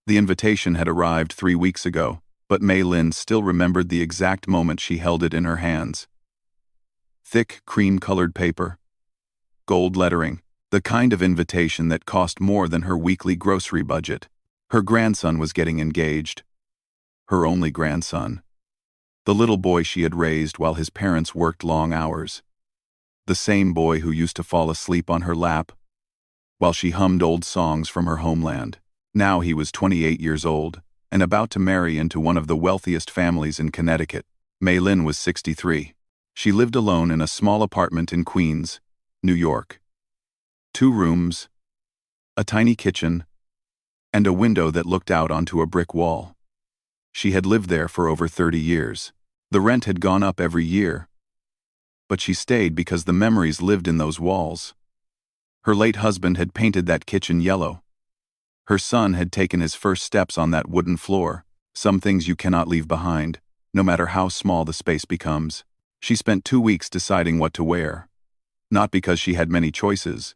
The invitation had arrived 3 weeks ago, but Mei Lin still remembered the exact moment she held it in her hands. Thick, cream-colored paper. Gold lettering. The kind of invitation that cost more than her weekly grocery budget. Her grandson was getting engaged. Her only grandson. The little boy she had raised while his parents worked long hours. The same boy who used to fall asleep on her lap while she hummed old songs from her homeland. Now he was 28 years old and about to marry into one of the wealthiest families in Connecticut. Mei Lin was 63. She lived alone in a small apartment in Queens, New York. 2 rooms, a tiny kitchen, and a window that looked out onto a brick wall. She had lived there for over 30 years. The rent had gone up every year, but she stayed because the memories lived in those walls. Her late husband had painted that kitchen yellow. Her son had taken his first steps on that wooden floor. Some things you cannot leave behind, no matter how small the space becomes. She spent 2 weeks deciding what to wear. Not because she had many choices,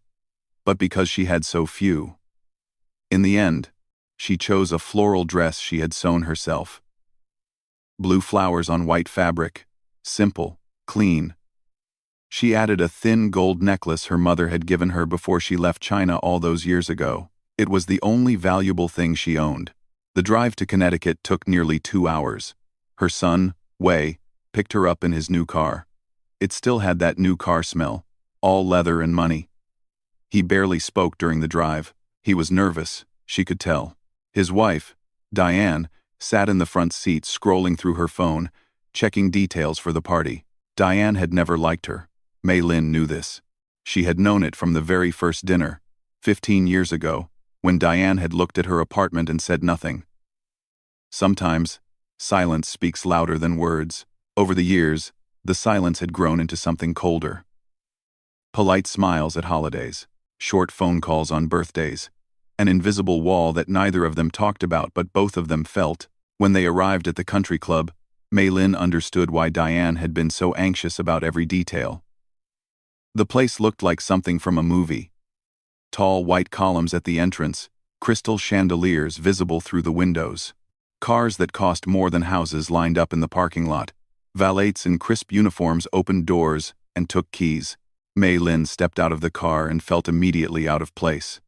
but because she had so few. In the end, she chose a floral dress she had sewn herself. Blue flowers on white fabric, simple, clean. She added a thin gold necklace her mother had given her before she left China all those years ago. It was the only valuable thing she owned. The drive to Connecticut took nearly 2 hours. Her son, Wei, picked her up in his new car. It still had that new car smell, all leather and money. He barely spoke during the drive. He was nervous, she could tell. His wife, Diane, sat in the front seat scrolling through her phone, checking details for the party. Diane had never liked her. Mei Lin knew this. She had known it from the very first dinner, 15 years ago, when Diane had looked at her apartment and said nothing. Sometimes, silence speaks louder than words. Over the years, the silence had grown into something colder. Polite smiles at holidays, short phone calls on birthdays, an invisible wall that neither of them talked about but both of them felt. When they arrived at the country club, Mei Lin understood why Diane had been so anxious about every detail. The place looked like something from a movie. Tall white columns at the entrance, crystal chandeliers visible through the windows. Cars that cost more than houses lined up in the parking lot. Valets in crisp uniforms opened doors and took keys. Mei Lin stepped out of the car and felt immediately out of place.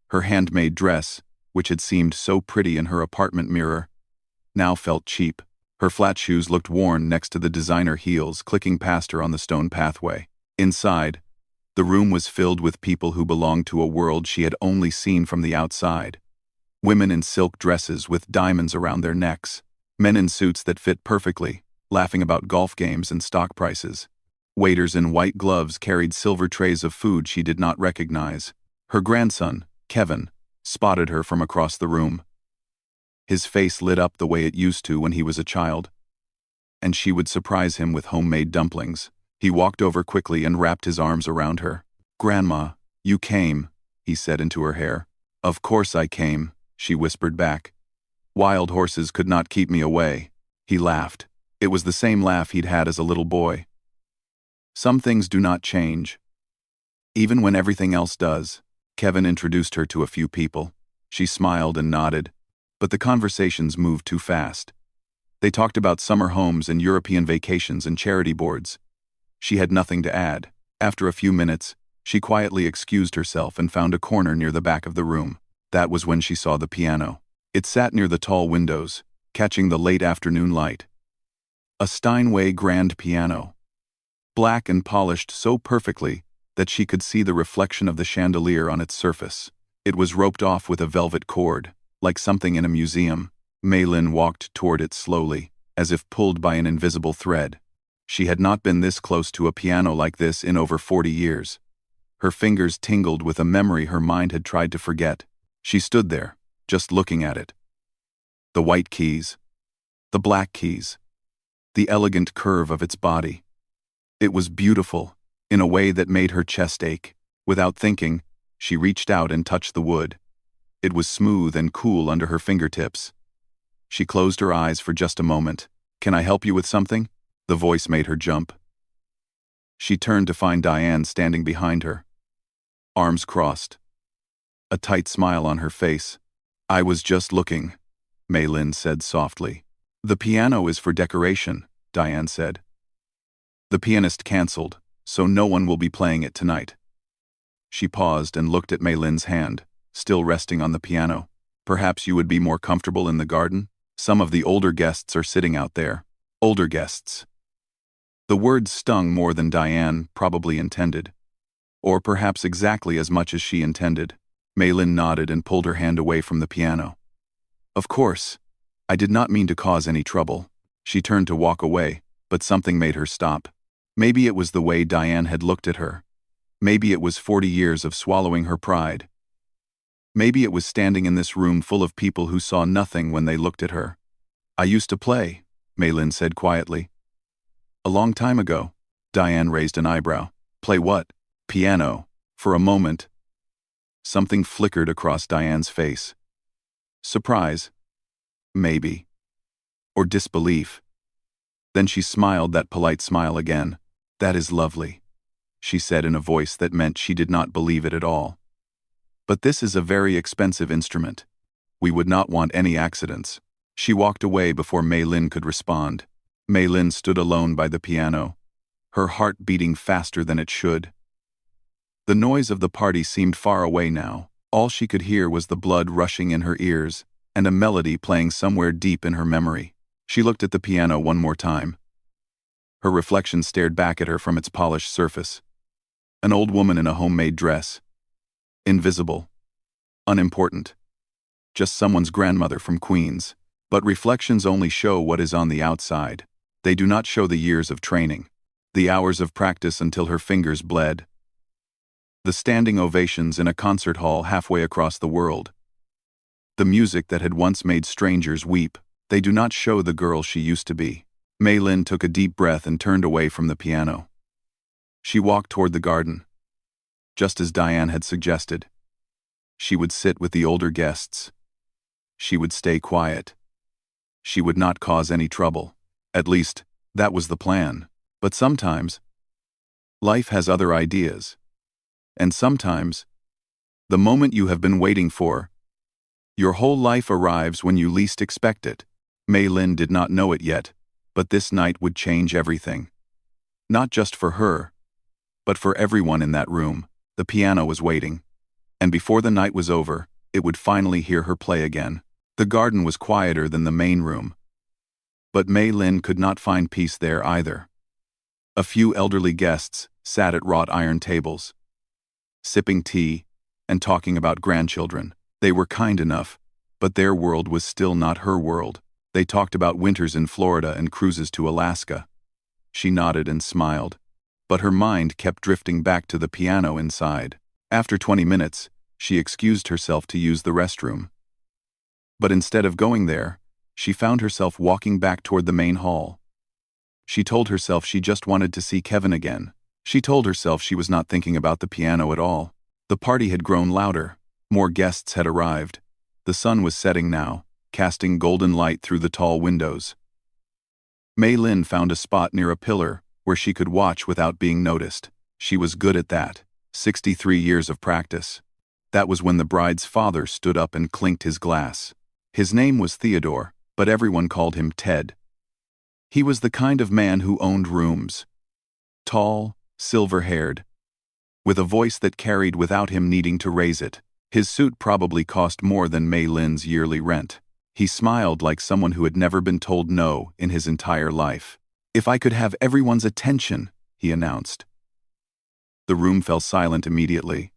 Her handmade dress, which had seemed so pretty in her apartment mirror, now felt cheap. Her flat shoes looked worn next to the designer heels clicking past her on the stone pathway. Inside, the room was filled with people who belonged to a world she had only seen from the outside. Women in silk dresses with diamonds around their necks. Men in suits that fit perfectly, laughing about golf games and stock prices. Waiters in white gloves carried silver trays of food she did not recognize. Her grandson, Kevin, spotted her from across the room. His face lit up the way it used to when he was a child, and she would surprise him with homemade dumplings. He walked over quickly and wrapped his arms around her. "Grandma, you came," he said into her hair. "Of course I came," she whispered back. "Wild horses could not keep me away." He laughed. It was the same laugh he'd had as a little boy. Some things do not change, even when everything else does. Kevin introduced her to a few people. She smiled and nodded, but the conversations moved too fast. They talked about summer homes and European vacations and charity boards. She had nothing to add. After a few minutes, she quietly excused herself and found a corner near the back of the room. That was when she saw the piano. It sat near the tall windows, catching the late afternoon light. A Steinway grand piano. Black and polished so perfectly that she could see the reflection of the chandelier on its surface. It was roped off with a velvet cord, like something in a museum. Mei Lin walked toward it slowly, as if pulled by an invisible thread. She had not been this close to a piano like this in over 40 years. Her fingers tingled with a memory her mind had tried to forget. She stood there, just looking at it. The white keys, the black keys, the elegant curve of its body. It was beautiful, in a way that made her chest ache. Without thinking, she reached out and touched the wood. It was smooth and cool under her fingertips. She closed her eyes for just a moment. "Can I help you with something?" The voice made her jump. She turned to find Diane standing behind her, arms crossed, a tight smile on her face. I was just looking, Mei Lin said softly. The piano is for decoration, Diane said. The pianist cancelled, so no one will be playing it tonight. She paused and looked at Mei Lin's hand, still resting on the piano. Perhaps you would be more comfortable in the garden? Some of the older guests are sitting out there. Older guests. The words stung more than Diane probably intended. Or perhaps exactly as much as she intended. Mei Lin nodded and pulled her hand away from the piano. Of course. I did not mean to cause any trouble. She turned to walk away, but something made her stop. Maybe it was the way Diane had looked at her. Maybe it was 40 years of swallowing her pride. Maybe it was standing in this room full of people who saw nothing when they looked at her. I used to play, Mei Lin said quietly. A long time ago. Diane raised an eyebrow. Play what? Piano. For a moment. Something flickered across Diane's face. Surprise. Maybe. Or disbelief. Then she smiled that polite smile again. That is lovely, she said in a voice that meant she did not believe it at all. But this is a very expensive instrument. We would not want any accidents. She walked away before Mei Lin could respond. Mei Lin stood alone by the piano, her heart beating faster than it should. The noise of the party seemed far away now. All she could hear was the blood rushing in her ears and a melody playing somewhere deep in her memory. She looked at the piano one more time. Her reflection stared back at her from its polished surface. An old woman in a homemade dress. Invisible. Unimportant. Just someone's grandmother from Queens. But reflections only show what is on the outside. They do not show the years of training, the hours of practice until her fingers bled, the standing ovations in a concert hall halfway across the world. The music that had once made strangers weep. They do not show the girl she used to be. Mei Lin took a deep breath and turned away from the piano. She walked toward the garden. Just as Diane had suggested. She would sit with the older guests. She would stay quiet. She would not cause any trouble. At least, that was the plan. But sometimes, life has other ideas. And sometimes, the moment you have been waiting for, your whole life arrives when you least expect it. Mei Lin did not know it yet, but this night would change everything. Not just for her, but for everyone in that room. The piano was waiting. And before the night was over, it would finally hear her play again. The garden was quieter than the main room. But Mei Lin could not find peace there either. A few elderly guests sat at wrought iron tables, sipping tea and talking about grandchildren. They were kind enough, but their world was still not her world. They talked about winters in Florida and cruises to Alaska. She nodded and smiled, but her mind kept drifting back to the piano inside. After 20 minutes, she excused herself to use the restroom. But instead of going there, she found herself walking back toward the main hall. She told herself she just wanted to see Kevin again. She told herself she was not thinking about the piano at all. The party had grown louder. More guests had arrived. The sun was setting now, casting golden light through the tall windows. Mei Lin found a spot near a pillar where she could watch without being noticed. She was good at that. 63 years of practice. That was when the bride's father stood up and clinked his glass. His name was Theodore, but everyone called him Ted. He was the kind of man who owned rooms. Tall, silver-haired, with a voice that carried without him needing to raise it. His suit probably cost more than Mei Lin's yearly rent. He smiled like someone who had never been told no in his entire life. "If I could have everyone's attention," he announced. The room fell silent immediately.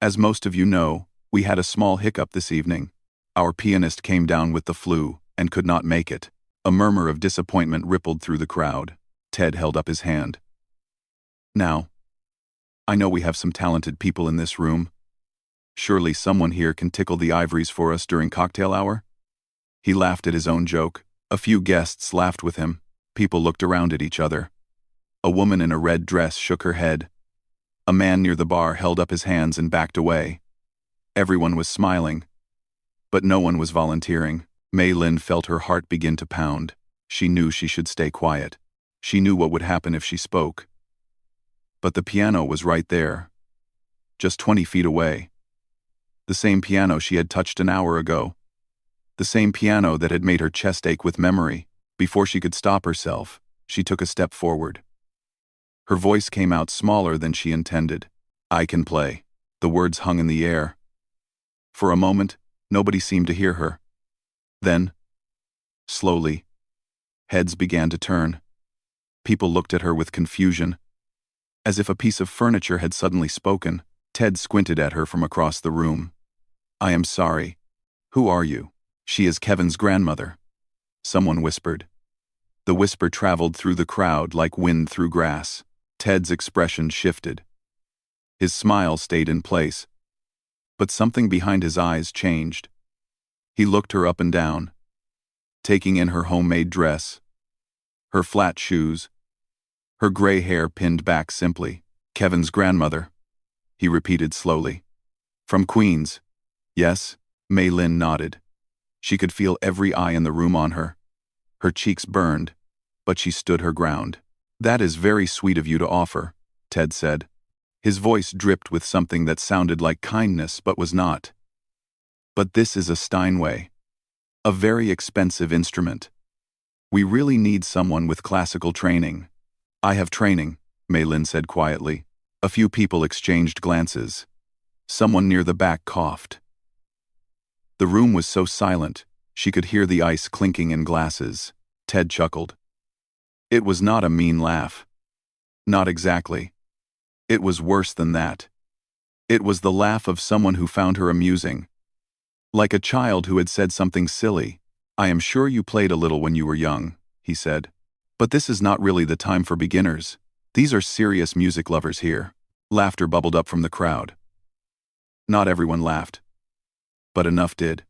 "As most of you know, we had a small hiccup this evening. Our pianist came down with the flu and could not make it." A murmur of disappointment rippled through the crowd. Ted held up his hand. "Now, I know we have some talented people in this room. Surely someone here can tickle the ivories for us during cocktail hour?" He laughed at his own joke. A few guests laughed with him. People looked around at each other. A woman in a red dress shook her head. A man near the bar held up his hands and backed away. Everyone was smiling, but no one was volunteering. Mei Lin felt her heart begin to pound. She knew she should stay quiet. She knew what would happen if she spoke. But the piano was right there, just 20 feet away. The same piano she had touched an hour ago. The same piano that had made her chest ache with memory. Before she could stop herself, she took a step forward. Her voice came out smaller than she intended. "I can play." The words hung in the air. For a moment, nobody seemed to hear her. Then, slowly, heads began to turn. People looked at her with confusion. As if a piece of furniture had suddenly spoken, Ted squinted at her from across the room. "I am sorry. Who are you?" "She is Kevin's grandmother," someone whispered. The whisper traveled through the crowd like wind through grass. Ted's expression shifted. His smile stayed in place. But something behind his eyes changed. He looked her up and down, taking in her homemade dress, her flat shoes, her gray hair pinned back simply. "Kevin's grandmother," he repeated slowly. "From Queens." "Yes," Mei Lin nodded. She could feel every eye in the room on her. Her cheeks burned, but she stood her ground. "That is very sweet of you to offer," Ted said. His voice dripped with something that sounded like kindness but was not. "But this is a Steinway. A very expensive instrument. We really need someone with classical training." "I have training," Mei Lin said quietly. A few people exchanged glances. Someone near the back coughed. The room was so silent, she could hear the ice clinking in glasses. Ted chuckled. It was not a mean laugh. Not exactly. It was worse than that. It was the laugh of someone who found her amusing. Like a child who had said something silly. "I am sure you played a little when you were young," he said. "But this is not really the time for beginners. These are serious music lovers here." Laughter bubbled up from the crowd. Not everyone laughed. But enough did.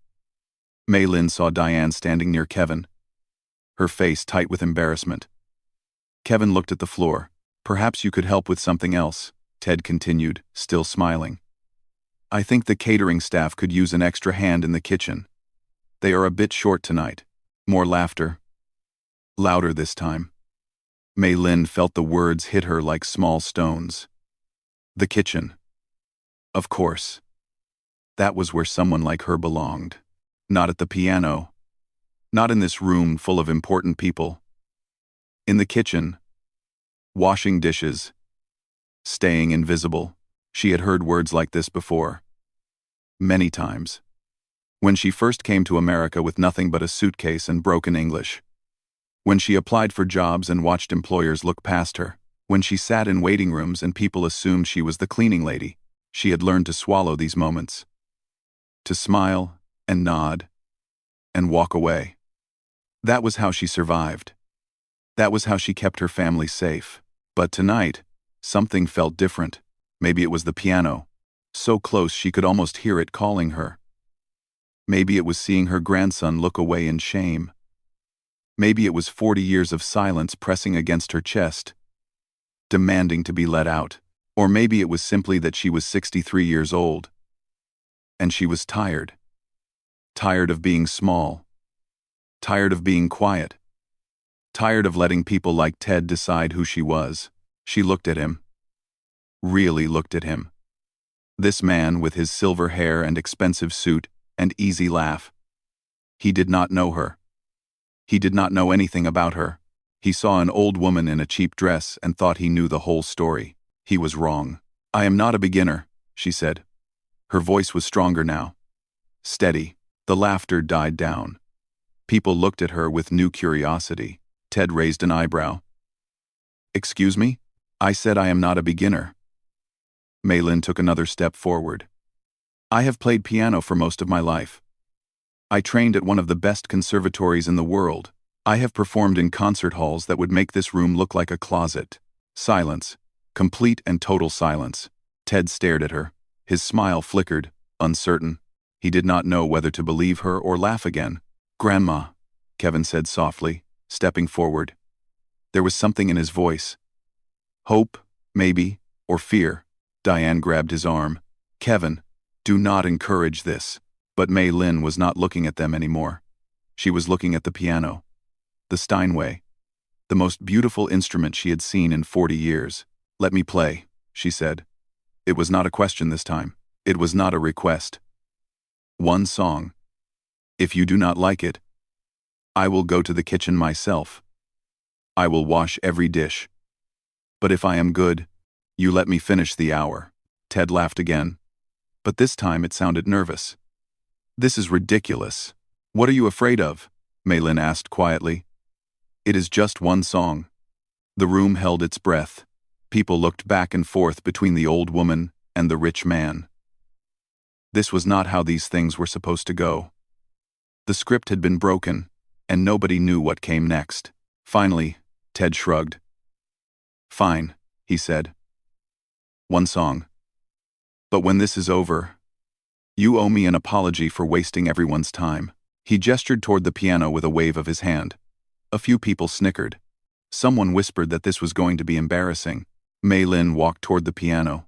Mei Lin saw Diane standing near Kevin, her face tight with embarrassment. Kevin looked at the floor. "Perhaps you could help with something else," Ted continued, still smiling. "I think the catering staff could use an extra hand in the kitchen. They are a bit short tonight." More laughter. Louder this time. Mei Lin felt the words hit her like small stones. The kitchen. Of course. That was where someone like her belonged. Not at the piano. Not in this room full of important people. In the kitchen. Washing dishes. Staying invisible. She had heard words like this before. Many times. When she first came to America with nothing but a suitcase and broken English. When she applied for jobs and watched employers look past her. When she sat in waiting rooms and people assumed she was the cleaning lady. She had learned to swallow these moments. To smile and nod and walk away. That was how she survived. That was how she kept her family safe. But tonight, something felt different. Maybe it was the piano. So close she could almost hear it calling her. Maybe it was seeing her grandson look away in shame. Maybe it was 40 years of silence pressing against her chest, demanding to be let out. Or maybe it was simply that she was 63 years old. And she was tired. Tired of being small. Tired of being quiet. Tired of letting people like Ted decide who she was. She looked at him. Really looked at him. This man with his silver hair and expensive suit and easy laugh. He did not know her. He did not know anything about her. He saw an old woman in a cheap dress and thought he knew the whole story. He was wrong. "I am not a beginner," she said. Her voice was stronger now. Steady. The laughter died down. People looked at her with new curiosity. Ted raised an eyebrow. "Excuse me? I said I am not a beginner." Mei Lin took another step forward. "I have played piano for most of my life. I trained at one of the best conservatories in the world. I have performed in concert halls that would make this room look like a closet." Silence. Complete and total silence. Ted stared at her. His smile flickered, uncertain. He did not know whether to believe her or laugh again. "Grandma," Kevin said softly, stepping forward. There was something in his voice. Hope, maybe, or fear. Diane grabbed his arm. "Kevin, do not encourage this." But Mei Lin was not looking at them anymore. She was looking at the piano. The Steinway. The most beautiful instrument she had seen in 40 years. "Let me play," she said. It was not a question this time. It was not a request. One song. If you do not like it, I will go to the kitchen myself. I will wash every dish. But if I am good, you let me finish the hour. Ted laughed again, but this time it sounded nervous. This is ridiculous. What are you afraid of? Maylin asked quietly. It is just one song. The room held its breath. People looked back and forth between the old woman and the rich man. This was not how these things were supposed to go. The script had been broken, and nobody knew what came next. Finally, Ted shrugged. Fine, he said. One song. But when this is over, you owe me an apology for wasting everyone's time. He gestured toward the piano with a wave of his hand. A few people snickered. Someone whispered that this was going to be embarrassing. Maylin walked toward the piano.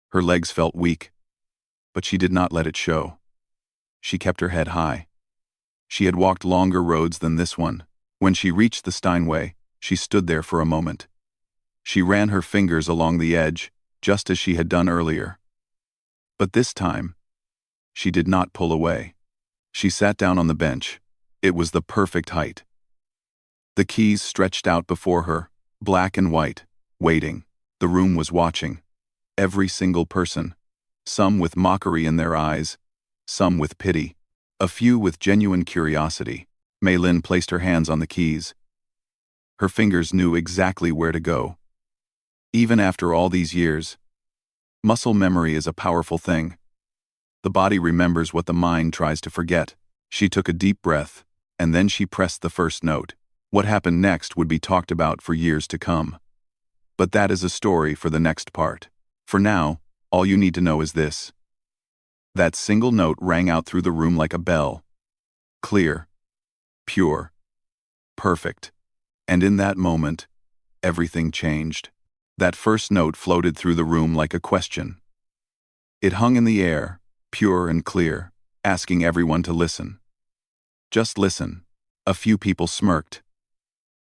Her legs felt weak, but she did not let it show. She kept her head high. She had walked longer roads than this one. When she reached the Steinway, she stood there for a moment. She ran her fingers along the edge, just as she had done earlier. But this time, she did not pull away. She sat down on the bench. It was the perfect height. The keys stretched out before her, black and white, waiting. The room was watching. Every single person. Some with mockery in their eyes, some with pity, a few with genuine curiosity. Maylin placed her hands on the keys. Her fingers knew exactly where to go. Even after all these years, muscle memory is a powerful thing. The body remembers what the mind tries to forget. She took a deep breath, and then she pressed the first note. What happened next would be talked about for years to come. But that is a story for the next part. For now, all you need to know is this. That single note rang out through the room like a bell. Clear, pure, perfect. And in that moment, everything changed. That first note floated through the room like a question. It hung in the air, pure and clear, asking everyone to listen. Just listen. A few people smirked.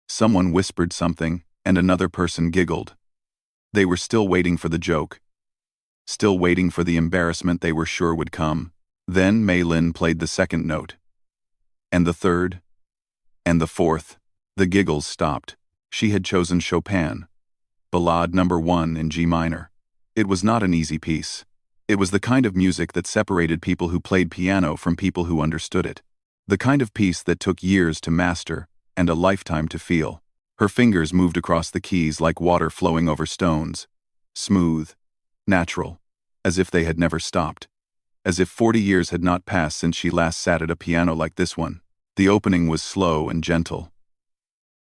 Someone whispered something, and another person giggled. They were still waiting for the joke. Still waiting for the embarrassment they were sure would come. Then Maylin played the second note. And the third. And the fourth. The giggles stopped. She had chosen Chopin. Ballade No. 1 in G minor. It was not an easy piece. It was the kind of music that separated people who played piano from people who understood it. The kind of piece that took years to master and a lifetime to feel. Her fingers moved across the keys like water flowing over stones. Smooth, natural, as if they had never stopped. As if 40 years had not passed since she last sat at a piano like this one. The opening was slow and gentle.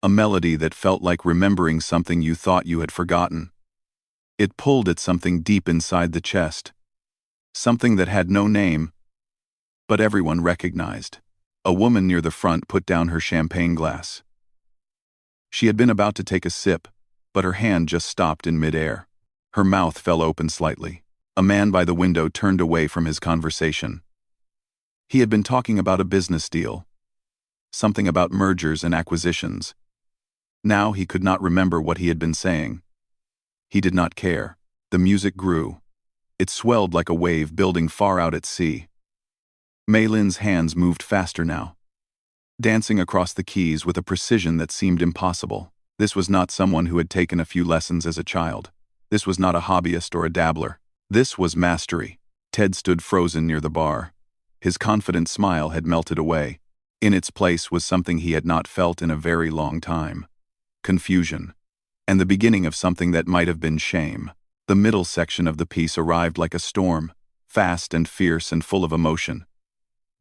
A melody that felt like remembering something you thought you had forgotten. It pulled at something deep inside the chest. Something that had no name, but everyone recognized. A woman near the front put down her champagne glass. She had been about to take a sip, but her hand just stopped in midair. Her mouth fell open slightly. A man by the window turned away from his conversation. He had been talking about a business deal. Something about mergers and acquisitions. Now he could not remember what he had been saying. He did not care. The music grew. It swelled like a wave building far out at sea. Maylin's hands moved faster now, dancing across the keys with a precision that seemed impossible. This was not someone who had taken a few lessons as a child. This was not a hobbyist or a dabbler. This was mastery. Ted stood frozen near the bar. His confident smile had melted away. In its place was something he had not felt in a very long time. Confusion. And the beginning of something that might have been shame. The middle section of the piece arrived like a storm, fast and fierce and full of emotion.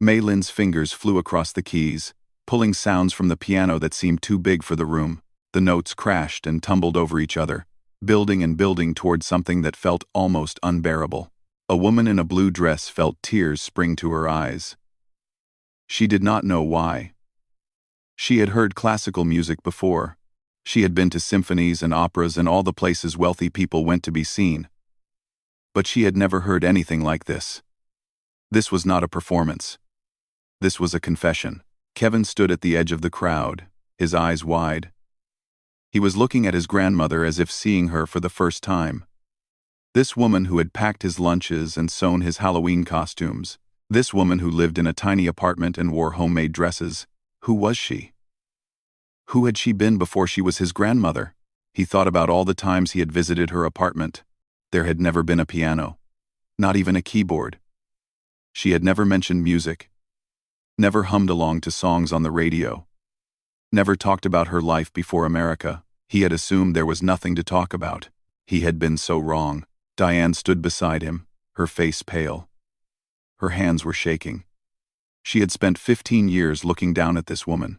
Maylin's fingers flew across the keys, pulling sounds from the piano that seemed too big for the room. The notes crashed and tumbled over each other, building and building toward something that felt almost unbearable. A woman in a blue dress felt tears spring to her eyes. She did not know why. She had heard classical music before. She had been to symphonies and operas and all the places wealthy people went to be seen. But she had never heard anything like this. This was not a performance. This was a confession. Kevin stood at the edge of the crowd, his eyes wide. He was looking at his grandmother as if seeing her for the first time. This woman who had packed his lunches and sewn his Halloween costumes. This woman who lived in a tiny apartment and wore homemade dresses, who was she? Who had she been before she was his grandmother? He thought about all the times he had visited her apartment. There had never been a piano. Not even a keyboard. She had never mentioned music. Never hummed along to songs on the radio. Never talked about her life before America. He had assumed there was nothing to talk about. He had been so wrong. Diane stood beside him, her face pale. Her hands were shaking. She had spent 15 years looking down at this woman.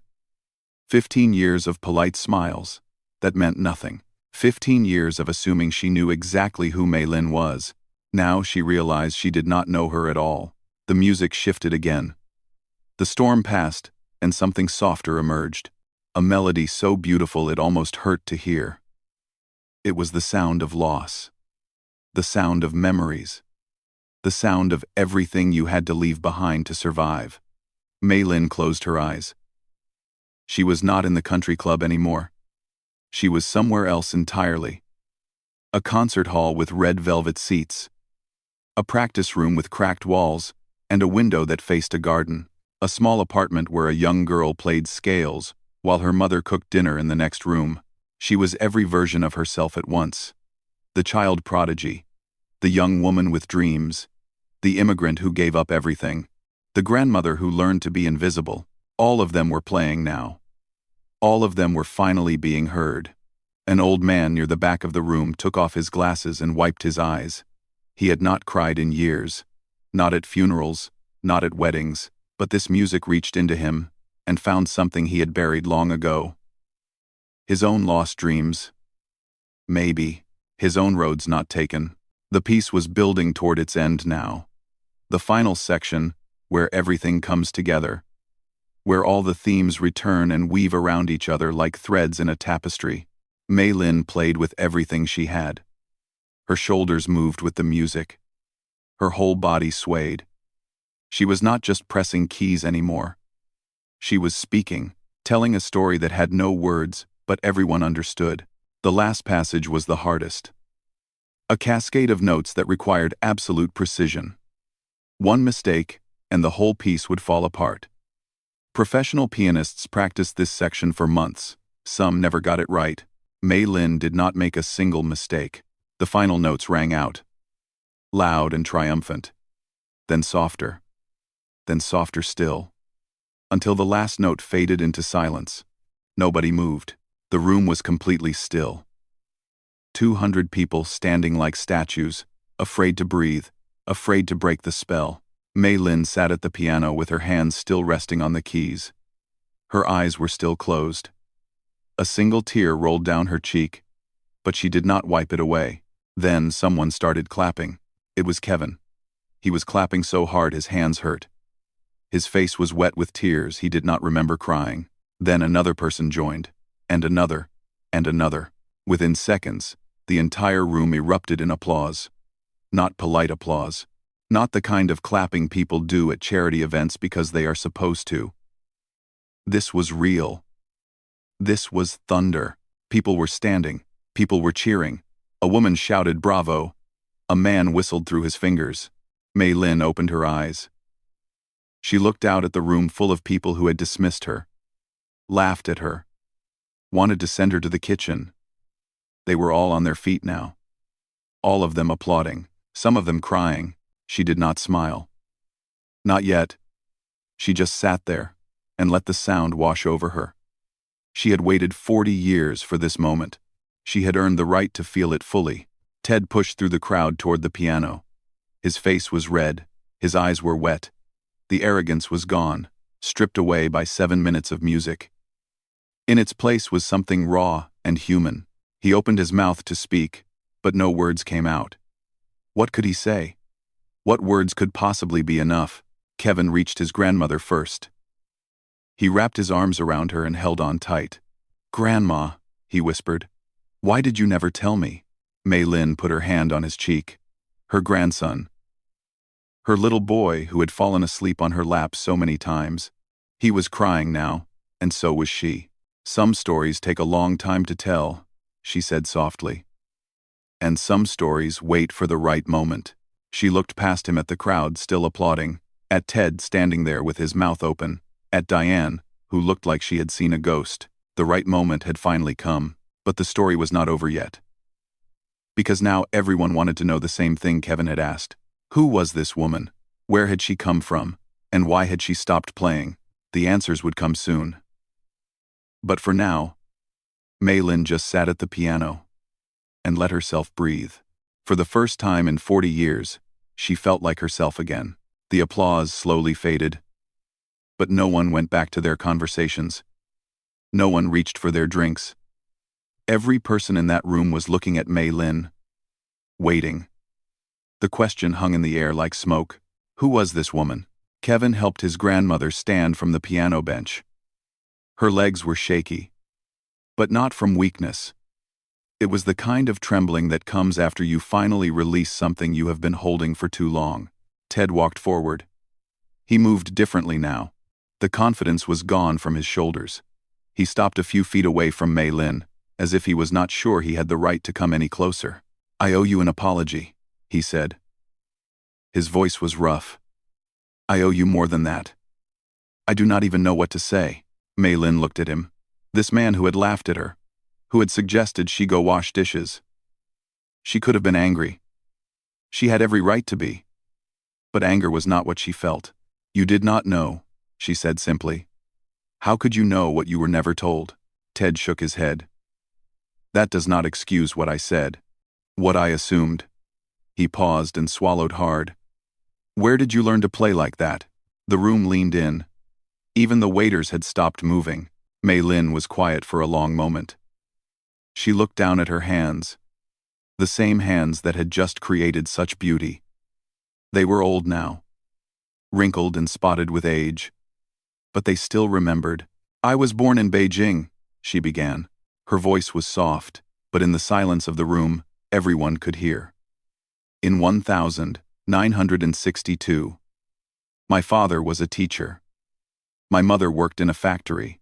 15 years of polite smiles that meant nothing. 15 years of assuming she knew exactly who Mei Lin was. Now she realized she did not know her at all. The music shifted again. The storm passed, and something softer emerged. A melody so beautiful it almost hurt to hear. It was the sound of loss. The sound of memories. The sound of everything you had to leave behind to survive. Mei Lin closed her eyes. She was not in the country club anymore. She was somewhere else entirely. A concert hall with red velvet seats. A practice room with cracked walls, and a window that faced a garden. A small apartment where a young girl played scales, while her mother cooked dinner in the next room. She was every version of herself at once. The child prodigy. The young woman with dreams. The immigrant who gave up everything. The grandmother who learned to be invisible. All of them were playing now. All of them were finally being heard. An old man near the back of the room took off his glasses and wiped his eyes. He had not cried in years. Not at funerals, not at weddings, but this music reached into him and found something he had buried long ago. His own lost dreams. Maybe. His own roads not taken. The piece was building toward its end now. The final section, where everything comes together. Where all the themes return and weave around each other like threads in a tapestry. Mei Lin played with everything she had. Her shoulders moved with the music. Her whole body swayed. She was not just pressing keys anymore. She was speaking, telling a story that had no words, but everyone understood. The last passage was the hardest. A cascade of notes that required absolute precision. One mistake, and the whole piece would fall apart. Professional pianists practiced this section for months. Some never got it right. Mei Lin did not make a single mistake. The final notes rang out. Loud and triumphant. Then softer. Then softer still. Until the last note faded into silence. Nobody moved. The room was completely still. 200 people standing like statues, afraid to breathe, afraid to break the spell. Mei Lin sat at the piano with her hands still resting on the keys. Her eyes were still closed. A single tear rolled down her cheek, but she did not wipe it away. Then someone started clapping. It was Kevin. He was clapping so hard his hands hurt. His face was wet with tears he did not remember crying. Then another person joined, and another, and another. Within seconds, the entire room erupted in applause. Not polite applause. Not the kind of clapping people do at charity events because they are supposed to. This was real. This was thunder. People were standing. People were cheering. A woman shouted bravo. A man whistled through his fingers. Mei Lin opened her eyes. She looked out at the room full of people who had dismissed her, laughed at her, wanted to send her to the kitchen. They were all on their feet now. All of them applauding, some of them crying. She did not smile. Not yet. She just sat there and let the sound wash over her. She had waited 40 years for this moment. She had earned the right to feel it fully. Ted pushed through the crowd toward the piano. His face was red. His eyes were wet. The arrogance was gone, stripped away by 7 minutes of music. In its place was something raw and human. He opened his mouth to speak, but no words came out. What could he say? What words could possibly be enough? Kevin reached his grandmother first. He wrapped his arms around her and held on tight. "Grandma," he whispered, "why did you never tell me?" Mei Lin put her hand on his cheek. Her grandson. Her little boy who had fallen asleep on her lap so many times. He was crying now, and so was she. "Some stories take a long time to tell," she said softly. "And some stories wait for the right moment." She looked past him at the crowd still applauding. At Ted standing there with his mouth open. At Diane, who looked like she had seen a ghost. The right moment had finally come, but the story was not over yet. Because now everyone wanted to know the same thing Kevin had asked. Who was this woman? Where had she come from? And why had she stopped playing? The answers would come soon. But for now, Mei Lin just sat at the piano and let herself breathe. For the first time in 40 years, she felt like herself again. The applause slowly faded, but no one went back to their conversations. No one reached for their drinks. Every person in that room was looking at Mei Lin, waiting. The question hung in the air like smoke. Who was this woman? Kevin helped his grandmother stand from the piano bench. Her legs were shaky, but not from weakness. It was the kind of trembling that comes after you finally release something you have been holding for too long. Ted walked forward. He moved differently now. The confidence was gone from his shoulders. He stopped a few feet away from Mei Lin, as if he was not sure he had the right to come any closer. "I owe you an apology," he said. His voice was rough. "I owe you more than that. I do not even know what to say." Mei Lin looked at him. This man who had laughed at her, who had suggested she go wash dishes. She could have been angry. She had every right to be. But anger was not what she felt. "You did not know," she said simply. "How could you know what you were never told?" Ted shook his head. "That does not excuse what I said. What I assumed." He paused and swallowed hard. "Where did you learn to play like that?" The room leaned in. Even the waiters had stopped moving. Mei Lin was quiet for a long moment. She looked down at her hands. The same hands that had just created such beauty. They were old now, wrinkled and spotted with age. But they still remembered. "I was born in Beijing," she began. Her voice was soft, but in the silence of the room, everyone could hear. "In 1962. My father was a teacher. My mother worked in a factory.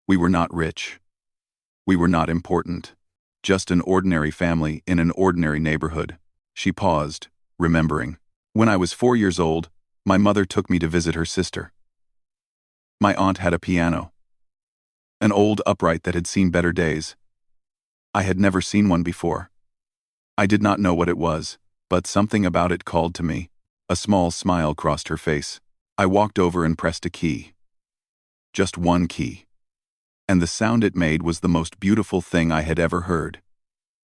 We were not rich. We were not important. Just an ordinary family in an ordinary neighborhood." She paused, remembering. "When I was 4 years old, my mother took me to visit her sister. My aunt had a piano. An old upright that had seen better days. I had never seen one before. I did not know what it was, but something about it called to me." A small smile crossed her face. "I walked over and pressed a key. Just one key. And the sound it made was the most beautiful thing I had ever heard.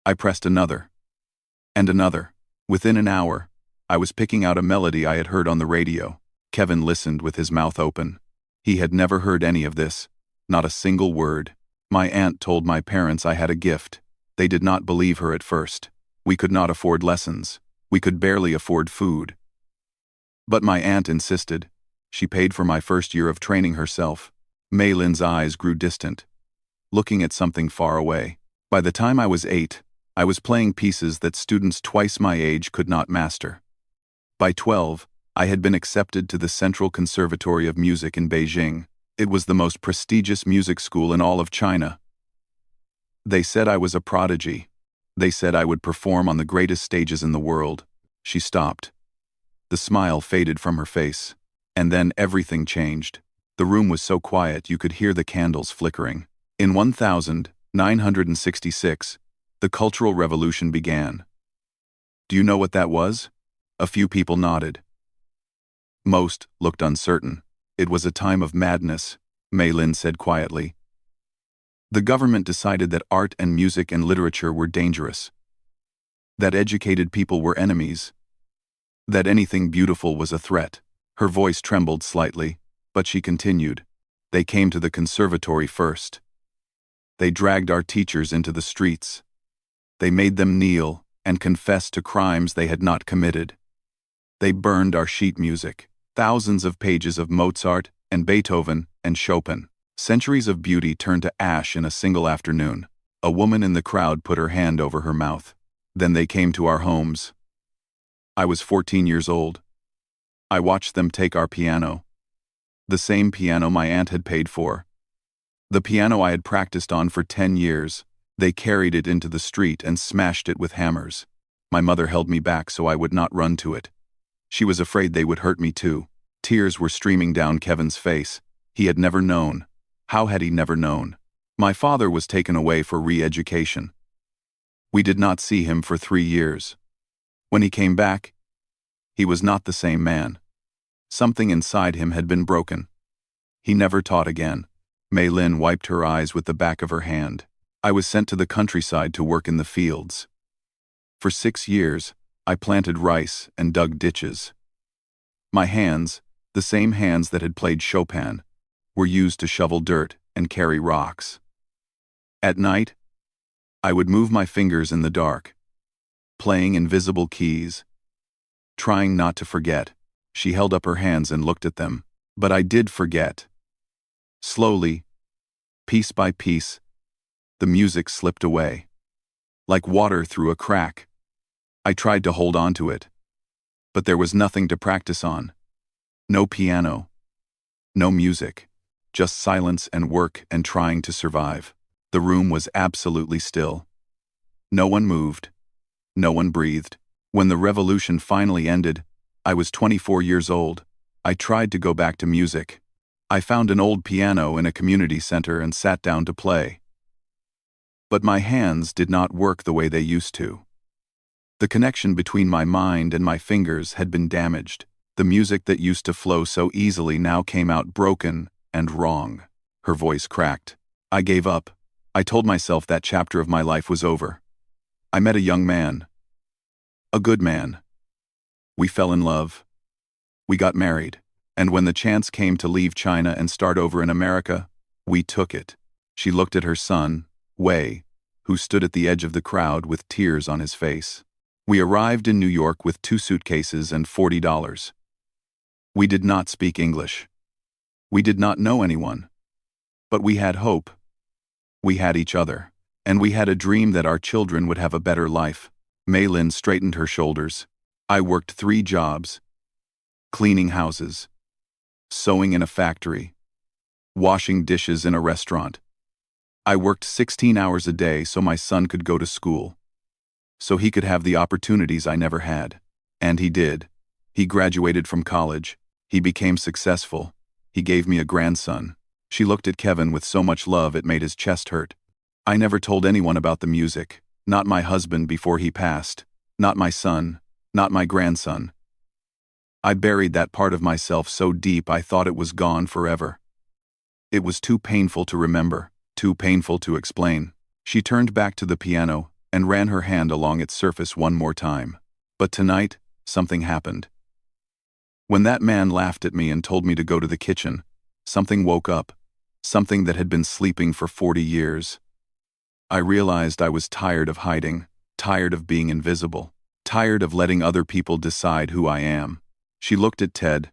I pressed another. And another. Within an hour, I was picking out a melody I had heard on the radio." Kevin listened with his mouth open. He had never heard any of this. Not a single word. "My aunt told my parents I had a gift. They did not believe her at first. We could not afford lessons. We could barely afford food. But my aunt insisted. She paid for my first year of training herself." Mei Lin's eyes grew distant, looking at something far away. "By the time I was 8, I was playing pieces that students twice my age could not master. By 12, I had been accepted to the Central Conservatory of Music in Beijing. It was the most prestigious music school in all of China. They said I was a prodigy. They said I would perform on the greatest stages in the world." She stopped. The smile faded from her face. And then everything changed. The room was so quiet you could hear the candles flickering. "In 1966, the Cultural Revolution began. Do you know what that was?" A few people nodded. Most looked uncertain. "It was a time of madness," Mei Lin said quietly. "The government decided that art and music and literature were dangerous. That educated people were enemies. That anything beautiful was a threat." Her voice trembled slightly, but she continued. "They came to the conservatory first. They dragged our teachers into the streets. They made them kneel and confess to crimes they had not committed. They burned our sheet music, thousands of pages of Mozart and Beethoven and Chopin. Centuries of beauty turned to ash in a single afternoon." A woman in the crowd put her hand over her mouth. "Then they came to our homes. I was 14 years old. I watched them take our piano. The same piano my aunt had paid for. The piano I had practiced on for 10 years. They carried it into the street and smashed it with hammers. My mother held me back so I would not run to it. She was afraid they would hurt me too. Tears were streaming down Kevin's face. He had never known. How had he never known? My father was taken away for re-education. We did not see him for 3 years. When he came back, he was not the same man. Something inside him had been broken. He never taught again. Mei Lin wiped her eyes with the back of her hand. I was sent to the countryside to work in the fields. For 6 years, I planted rice and dug ditches. My hands, the same hands that had played Chopin, were used to shovel dirt and carry rocks. At night, I would move my fingers in the dark, playing invisible keys, trying not to forget. She held up her hands and looked at them. But I did forget. Slowly, piece by piece, the music slipped away. Like water through a crack. I tried to hold on to it. But there was nothing to practice on. No piano. No music. Just silence and work and trying to survive. The room was absolutely still. No one moved. No one breathed. When the revolution finally ended, I was 24 years old. I tried to go back to music. I found an old piano in a community center and sat down to play. But my hands did not work the way they used to. The connection between my mind and my fingers had been damaged. The music that used to flow so easily now came out broken and wrong. Her voice cracked. I gave up. I told myself that chapter of my life was over. I met a young man. A good man. We fell in love. We got married. And when the chance came to leave China and start over in America, we took it. She looked at her son, Wei, who stood at the edge of the crowd with tears on his face. We arrived in New York with 2 suitcases and $40. We did not speak English. We did not know anyone. But we had hope. We had each other. And we had a dream that our children would have a better life. Mei Lin straightened her shoulders. I worked 3 jobs. Cleaning houses. Sewing in a factory. Washing dishes in a restaurant. I worked 16 hours a day so my son could go to school. So he could have the opportunities I never had. And he did. He graduated from college. He became successful. He gave me a grandson. She looked at Kevin with so much love it made his chest hurt. I never told anyone about the music. Not my husband before he passed. Not my son. Not my grandson. I buried that part of myself so deep I thought it was gone forever. It was too painful to remember, too painful to explain. She turned back to the piano and ran her hand along its surface one more time. But tonight, something happened. When that man laughed at me and told me to go to the kitchen, something woke up, something that had been sleeping for 40 years. I realized I was tired of hiding, tired of being invisible, tired of letting other people decide who I am. She looked at Ted,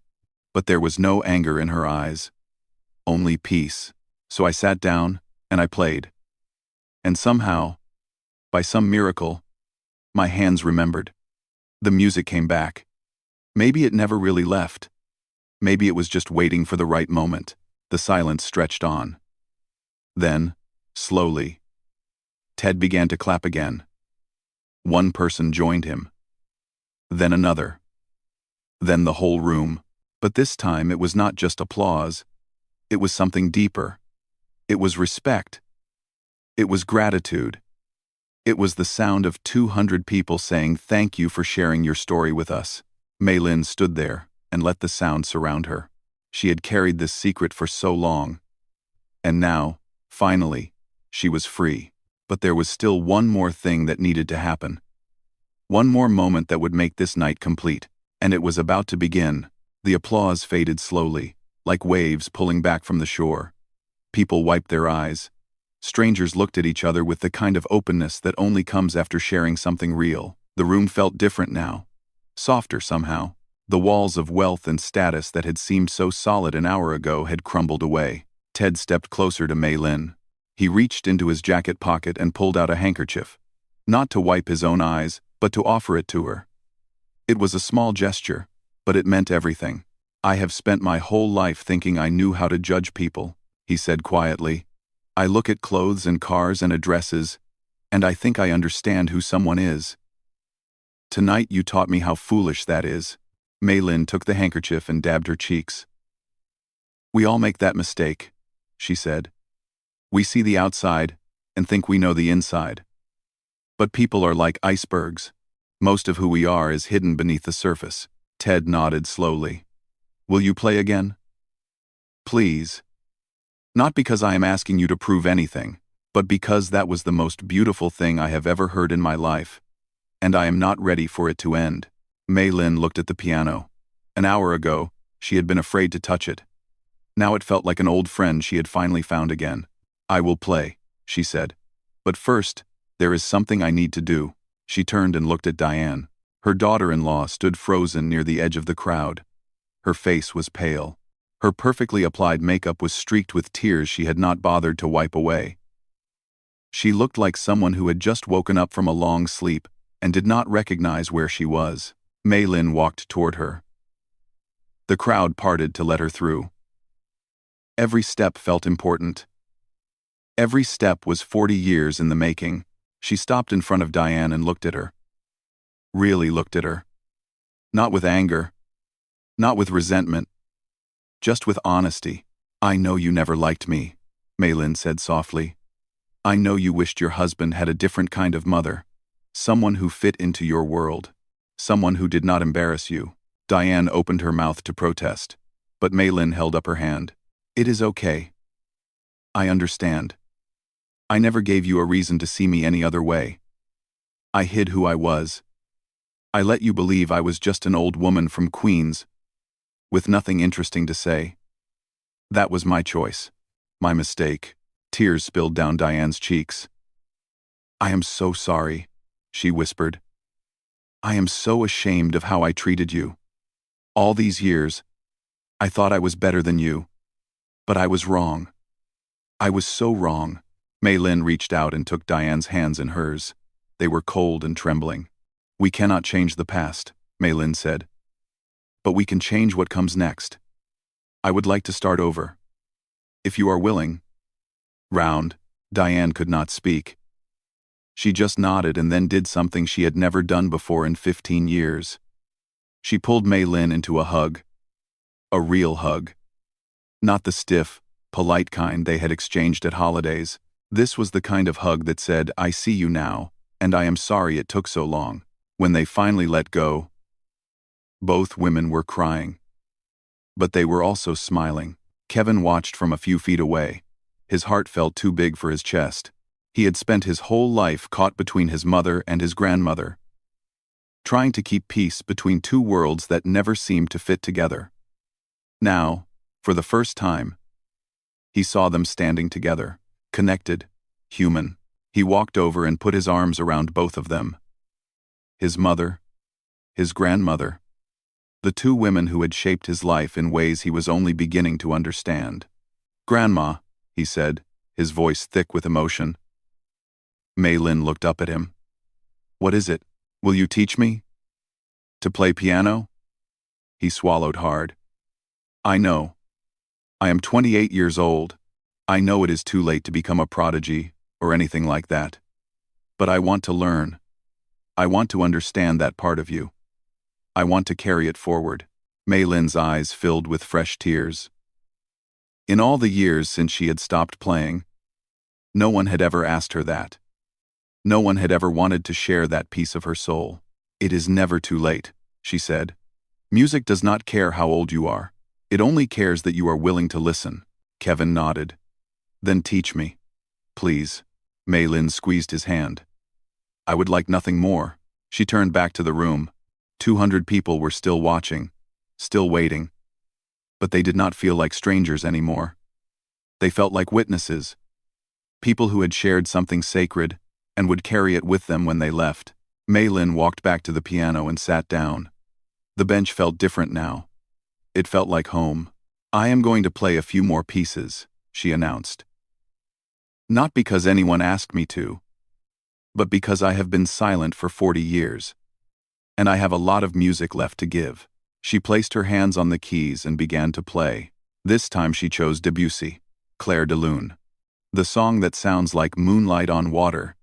but there was no anger in her eyes. Only peace. So I sat down, and I played. And somehow, by some miracle, my hands remembered. The music came back. Maybe it never really left. Maybe it was just waiting for the right moment. The silence stretched on. Then, slowly, Ted began to clap again. One person joined him. Then another. Then the whole room. But this time it was not just applause. It was something deeper. It was respect. It was gratitude. It was the sound of 200 people saying thank you for sharing your story with us. Mei Lin stood there and let the sound surround her. She had carried this secret for so long. And now, finally, she was free. But there was still one more thing that needed to happen. One more moment that would make this night complete. And it was about to begin. The applause faded slowly, like waves pulling back from the shore. People wiped their eyes. Strangers looked at each other with the kind of openness that only comes after sharing something real. The room felt different now. Softer somehow. The walls of wealth and status that had seemed so solid an hour ago had crumbled away. Ted stepped closer to Mei Lin. He reached into his jacket pocket and pulled out a handkerchief. Not to wipe his own eyes, but to offer it to her. It was a small gesture, but it meant everything. I have spent my whole life thinking I knew how to judge people, he said quietly. I look at clothes and cars and addresses, and I think I understand who someone is. Tonight you taught me how foolish that is. Maylin took the handkerchief and dabbed her cheeks. We all make that mistake, she said. We see the outside and think we know the inside. But people are like icebergs. Most of who we are is hidden beneath the surface. Ted nodded slowly. Will you play again? Please. Not because I am asking you to prove anything, but because that was the most beautiful thing I have ever heard in my life. And I am not ready for it to end. Maylin looked at the piano. An hour ago, she had been afraid to touch it. Now it felt like an old friend she had finally found again. I will play, she said. But first, there is something I need to do. She turned and looked at Diane. Her daughter-in-law stood frozen near the edge of the crowd. Her face was pale. Her perfectly applied makeup was streaked with tears she had not bothered to wipe away. She looked like someone who had just woken up from a long sleep and did not recognize where she was. Maylin walked toward her. The crowd parted to let her through. Every step felt important. Every step was 40 years in the making. She stopped in front of Diane and looked at her. Really looked at her. Not with anger. Not with resentment. Just with honesty. I know you never liked me, Maylin said softly. I know you wished your husband had a different kind of mother. Someone who fit into your world. Someone who did not embarrass you. Diane opened her mouth to protest, but Maylin held up her hand. It is okay. I understand. I never gave you a reason to see me any other way. I hid who I was. I let you believe I was just an old woman from Queens, with nothing interesting to say. That was my choice. My mistake. Tears spilled down Diane's cheeks. I am so sorry, she whispered. I am so ashamed of how I treated you. All these years, I thought I was better than you. But I was wrong. I was so wrong. Maylin reached out and took Diane's hands in hers. They were cold and trembling. We cannot change the past, Maylin said. But we can change what comes next. I would like to start over. If you are willing. Round. Diane could not speak. She just nodded and then did something she had never done before in 15 years. She pulled Maylin into a hug. A real hug. Not the stiff, polite kind they had exchanged at holidays. This was the kind of hug that said, I see you now, and I am sorry it took so long. When they finally let go, both women were crying. But they were also smiling. Kevin watched from a few feet away. His heart felt too big for his chest. He had spent his whole life caught between his mother and his grandmother, trying to keep peace between two worlds that never seemed to fit together. Now, for the first time, he saw them standing together, connected, human. He walked over and put his arms around both of them. His mother, his grandmother, the two women who had shaped his life in ways he was only beginning to understand. Grandma, he said, his voice thick with emotion. Maylin looked up at him. What is it? Will you teach me? To play piano? He swallowed hard. I know. I am 28 years old. I know it is too late to become a prodigy or anything like that. But I want to learn. I want to understand that part of you. I want to carry it forward. Maylin's eyes filled with fresh tears. In all the years since she had stopped playing, no one had ever asked her that. No one had ever wanted to share that piece of her soul. It is never too late, she said. Music does not care how old you are. It only cares that you are willing to listen. Kevin nodded. Then teach me. Please. Maylin squeezed his hand. I would like nothing more. She turned back to the room. 200 people were still watching, still waiting. But they did not feel like strangers anymore. They felt like witnesses. People who had shared something sacred and would carry it with them when they left. Maylin walked back to the piano and sat down. The bench felt different now. It felt like home. I am going to play a few more pieces, she announced. Not because anyone asked me to, but because I have been silent for 40 years. And I have a lot of music left to give. She placed her hands on the keys and began to play. This time she chose Debussy, Clair de Lune. The song that sounds like moonlight on water.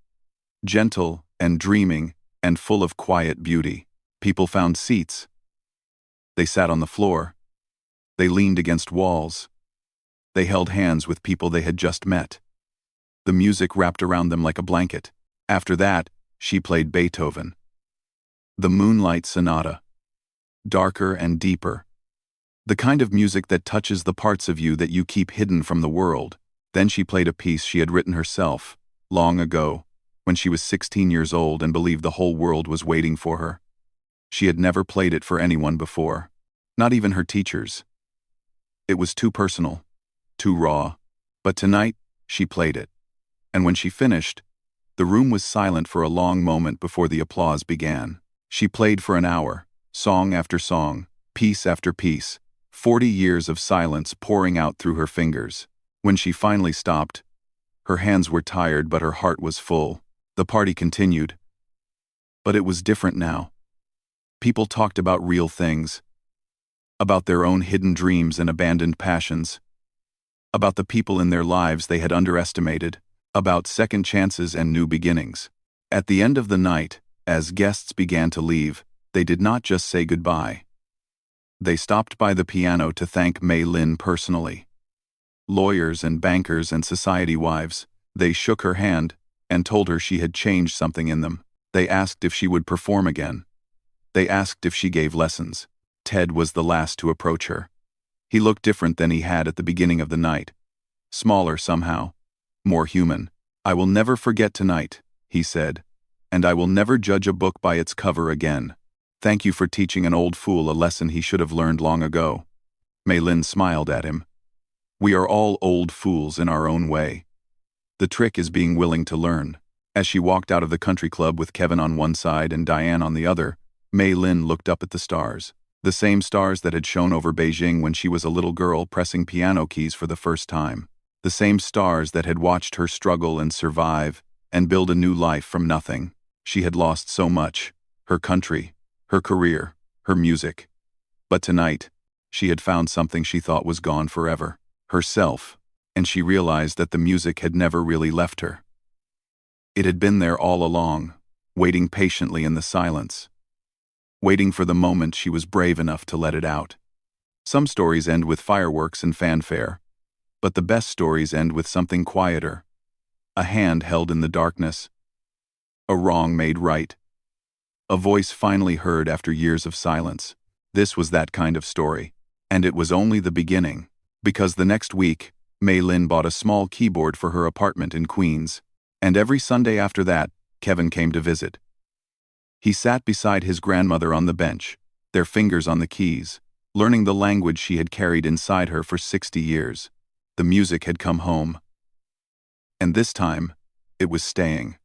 Gentle and dreaming and full of quiet beauty. People found seats. They sat on the floor. They leaned against walls. They held hands with people they had just met. The music wrapped around them like a blanket. After that, she played Beethoven. The Moonlight Sonata. Darker and deeper. The kind of music that touches the parts of you that you keep hidden from the world. Then she played a piece she had written herself, long ago, when she was 16 years old and believed the whole world was waiting for her. She had never played it for anyone before, not even her teachers. It was too personal, too raw, but tonight, she played it. And when she finished, the room was silent for a long moment before the applause began. She played for an hour, song after song, piece after piece, 40 years of silence pouring out through her fingers. When she finally stopped, her hands were tired but her heart was full. The party continued. But it was different now. People talked about real things, about their own hidden dreams and abandoned passions, about the people in their lives they had underestimated, about second chances and new beginnings. At the end of the night, as guests began to leave, they did not just say goodbye. They stopped by the piano to thank Mei Lin personally. Lawyers and bankers and society wives, they shook her hand and told her she had changed something in them. They asked if she would perform again. They asked if she gave lessons. Ted was the last to approach her. He looked different than he had at the beginning of the night. Smaller somehow. More human. "I will never forget tonight," he said, "and I will never judge a book by its cover again. Thank you for teaching an old fool a lesson he should have learned long ago." Mei Lin smiled at him. "We are all old fools in our own way. The trick is being willing to learn." As she walked out of the country club with Kevin on one side and Diane on the other, Mei Lin looked up at the stars. The same stars that had shone over Beijing when she was a little girl pressing piano keys for the first time. The same stars that had watched her struggle and survive and build a new life from nothing. She had lost so much: her country, her career, her music. But tonight, she had found something she thought was gone forever: herself, and she realized that the music had never really left her. It had been there all along, waiting patiently in the silence, waiting for the moment she was brave enough to let it out. Some stories end with fireworks and fanfare, but the best stories end with something quieter: a hand held in the darkness, a wrong made right, a voice finally heard after years of silence. This was that kind of story, and it was only the beginning, because the next week, Mei Lin bought a small keyboard for her apartment in Queens, and every Sunday after that, Kevin came to visit. He sat beside his grandmother on the bench, their fingers on the keys, learning the language she had carried inside her for 60 years. The music had come home. And this time, it was staying.